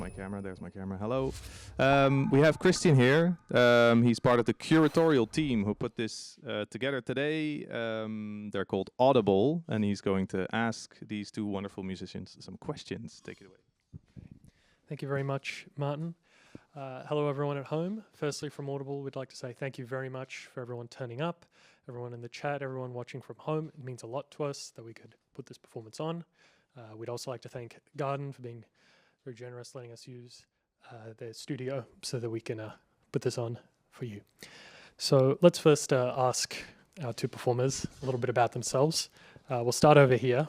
my camera. There's my camera. Hello. We have Christian here. He's part of the curatorial team who put this together today. They're called Audible, and he's going to ask these two wonderful musicians some questions. Take it away. Thank you very much, Martin. Hello, everyone at home. Firstly, from Audible, we'd like to say thank you very much for everyone turning up, everyone in the chat, everyone watching from home. It means a lot to us that we could put this performance on. We'd also like to thank GÄRDEN for being very generous, letting us use their studio so that we can put this on for you. So let's first ask our two performers a little bit about themselves. We'll start over here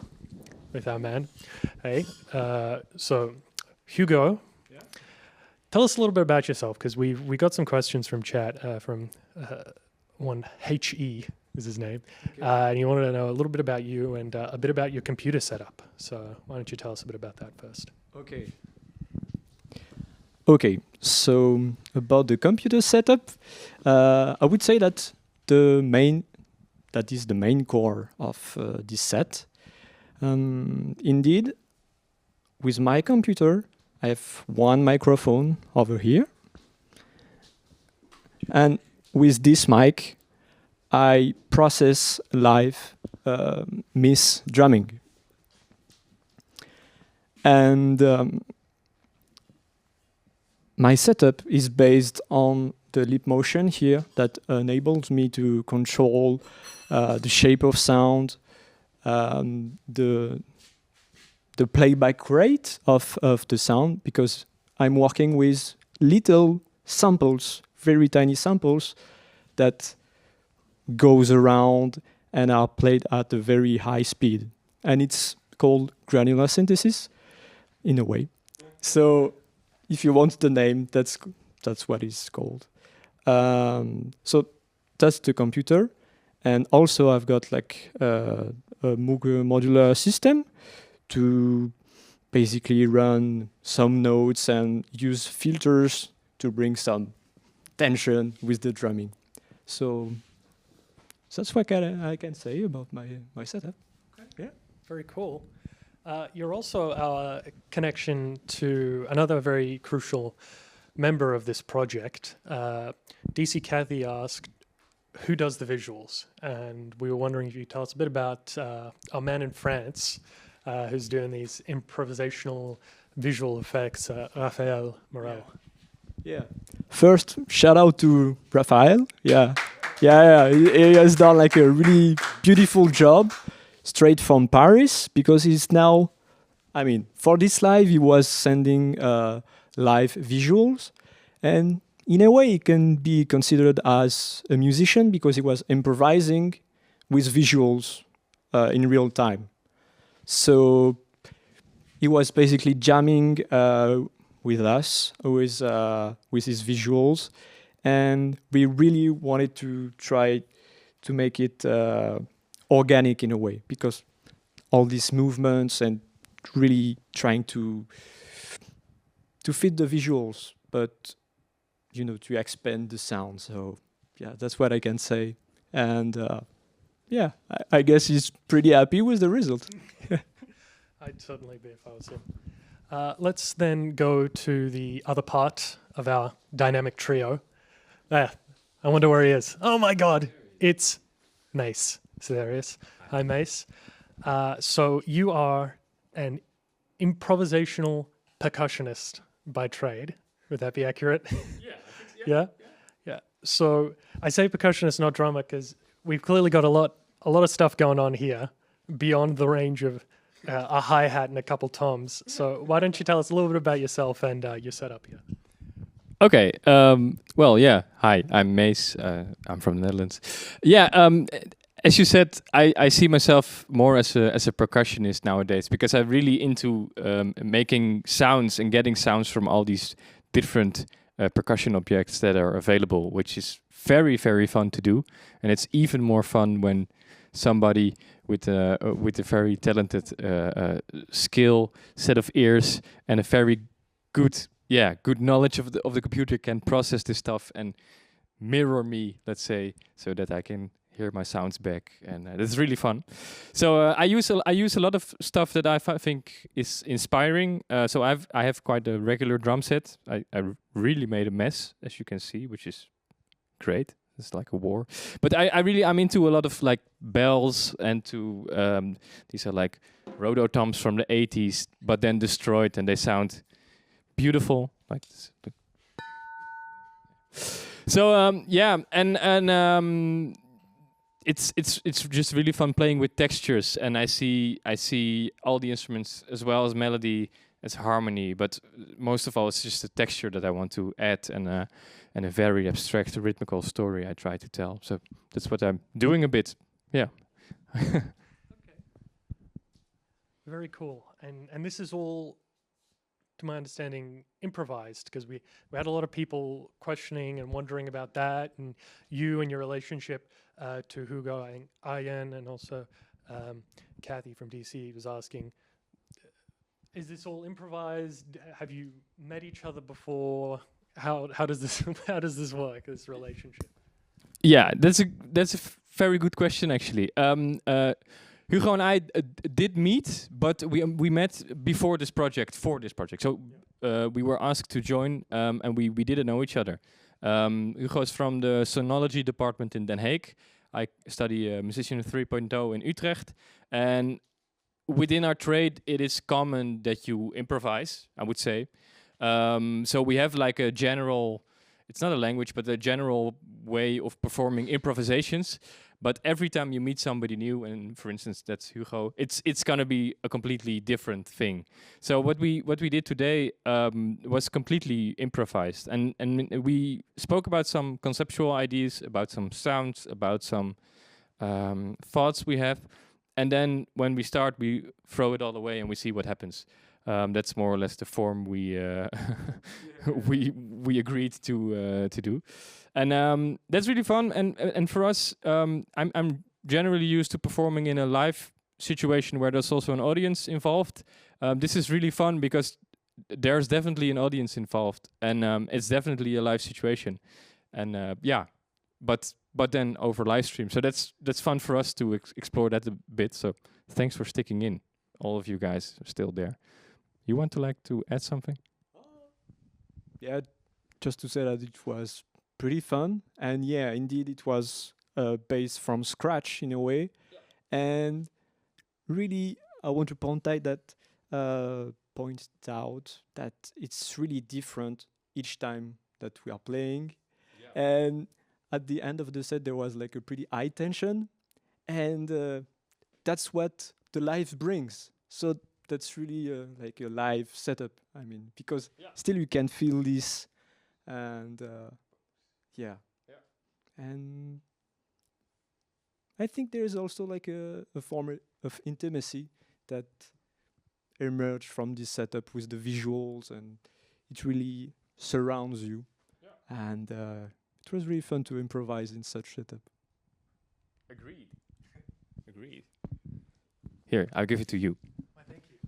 with our man. Hey, so Hugo, tell us a little bit about yourself, because we got some questions from chat from one HE is his name, and he wanted to know a little bit about you and a bit about your computer setup. So why don't you tell us a bit about that first? Okay, so about the computer setup, I would say that is the main core of this set. Indeed, with my computer, I have one microphone over here, and with this mic, I process live Mees drumming. And my setup is based on the lip motion here that enables me to control the shape of sound, the playback rate of the sound, because I'm working with little samples, very tiny samples that goes around and are played at a very high speed. And it's called granular synthesis, in a way. So if you want the name, that's what it's called. So that's the computer. And also I've got like a Moog modular system to basically run some notes and use filters to bring some tension with the drumming. So that's what I can say about my setup. Okay. Yeah, very cool. You're also our connection to another very crucial member of this project. DC Kathy asked, who does the visuals? And we were wondering if you could tell us a bit about our man in France who's doing these improvisational visual effects, Raphael Morel. Yeah. First, shout out to Raphael. Yeah. He has done like a really beautiful job straight from Paris, because he's now, for this live, he was sending live visuals, and in a way, he can be considered as a musician because he was improvising with visuals in real time. So he was basically jamming with us, with his visuals, and we really wanted to try to make it organic in a way, because all these movements and really trying to fit the visuals, but to expand the sound. So yeah, that's what I can say. And I guess he's pretty happy with the result. I'd certainly be if I was him. Let's then go to the other part of our dynamic trio. I wonder where he is. Oh my God, it's Mees Siderius. Hi, Mees. So you are an improvisational percussionist by trade. Would that be accurate? Yeah. So I say percussionist, not drummer, because we've clearly got a lot of stuff going on here beyond the range of a hi-hat and a couple toms. So why don't you tell us a little bit about yourself and your setup here? Okay. Well, yeah. Hi, I'm Mees. I'm from the Netherlands. Yeah. As you said, I see myself more as a percussionist nowadays, because I'm really into making sounds and getting sounds from all these different percussion objects that are available, which is very, very fun to do. And it's even more fun when somebody with a very talented skill, set of ears, and a very good knowledge of the computer can process this stuff and mirror me, let's say, so that I can hear my sounds back, and it's really fun. So I use a lot of stuff that I think is inspiring. So I have quite a regular drum set. I really made a mess, as you can see, which is great. It's like a war. But I'm into a lot of like bells and to these are like rototoms from the 80s, but then destroyed, and they sound beautiful like this. So yeah, and it's just really fun playing with textures, and I see all the instruments as well as melody as harmony, but most of all it's just the texture that I want to add, and a very abstract rhythmical story I try to tell. So that's what I'm doing a bit. Yeah. Okay. Very cool. And this is all, to my understanding, improvised, because we had a lot of people questioning and wondering about that, and you and your relationship to Hugo Lioret, and also Kathy from DC was asking, is this all improvised? Have you met each other before? How does this how does this work, this relationship? Yeah, that's a very good question actually. Hugo and I did meet, but we met before this project, for this project. So we were asked to join, and we didn't know each other. Hugo is from the sonology department in Den Haag. I study musician 3.0 in Utrecht, and within our trade, it is common that you improvise, I would say. So we have like a general, it's not a language, but a general way of performing improvisations. But every time you meet somebody new, and for instance, that's Hugo, it's gonna be a completely different thing. So what we did today was completely improvised, and we spoke about some conceptual ideas, about some sounds, about some thoughts we have, and then when we start, we throw it all away and we see what happens. That's more or less the form we we agreed to do, and that's really fun. And for us, I'm generally used to performing in a live situation where there's also an audience involved. This is really fun because there's definitely an audience involved, and it's definitely a live situation, and yeah, but then over live stream. So that's fun for us to explore that a bit. So thanks for sticking in, all of you guys are still there. You want to add something? Yeah, just to say that it was pretty fun, and yeah, indeed it was based from scratch in a way, and really I want to point out that it's really different each time that we are playing, and at the end of the set there was like a pretty high tension, and that's what the live brings. So that's really like a live setup. I mean, because still you can feel this, and yeah, and I think there is also like a form of intimacy that emerged from this setup with the visuals, and it really surrounds you, and it was really fun to improvise in such setup. Agreed. Agreed. Here, I'll give it to you. Thank you.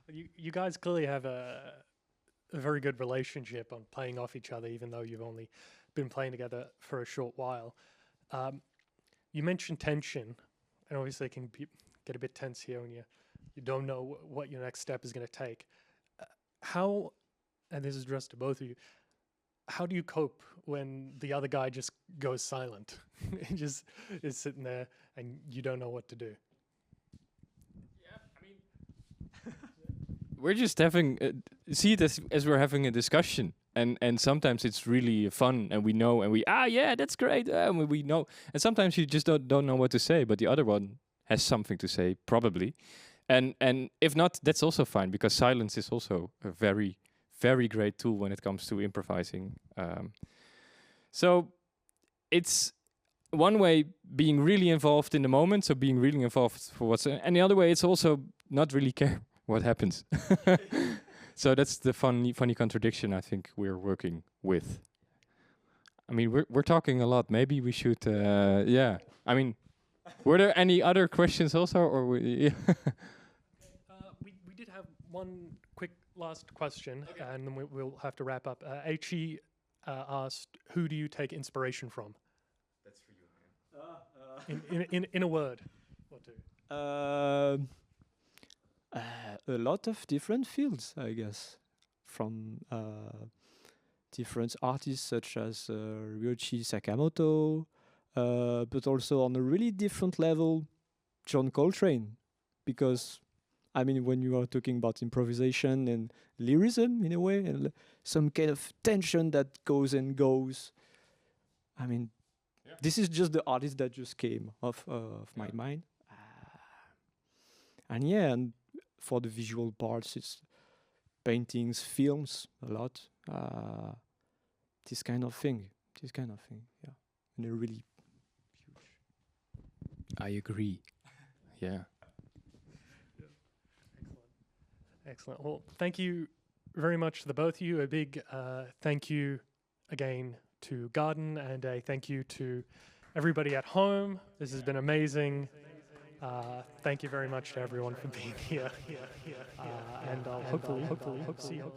Well, you guys clearly have a very good relationship on playing off each other, even though you've only been playing together for a short while. You mentioned tension, and obviously it can get a bit tense here when you don't know what your next step is going to take. How, and this is addressed to both of you, how do you cope when the other guy just goes silent and just is sitting there and you don't know what to do? We're just having see it as we're having a discussion, and sometimes it's really fun, and we know, and yeah, that's great, and we know, and sometimes you just don't know what to say, but the other one has something to say probably, and if not, that's also fine, because silence is also a very, very great tool when it comes to improvising. So it's one way, being really involved in the moment, so being really involved for what's, and the other way, it's also not really care what happens. So that's the funny contradiction I think we're working with. I mean, we're talking a lot. Maybe we should, yeah. I mean, were there any other questions also, or we did have one quick last question, and then we'll have to wrap up. Aichi asked, "Who do you take inspiration from?" That's for you. in a word, what do? A lot of different fields, I guess, from different artists such as Ryoichi Sakamoto, but also on a really different level, John Coltrane, because I mean, when you are talking about improvisation and lyricism in a way, and some kind of tension that goes and goes, I mean, this is just the artist that just came off of my mind. And yeah, and for the visual parts, it's paintings, films, a lot. This kind of thing, yeah. And they're really huge. I agree. Yeah. Excellent. Well, thank you very much to the both of you. A big thank you again to GÂRDEN, and a thank you to everybody at home. This has been amazing. Thank you very much to everyone for being here. And I'll hopefully see you.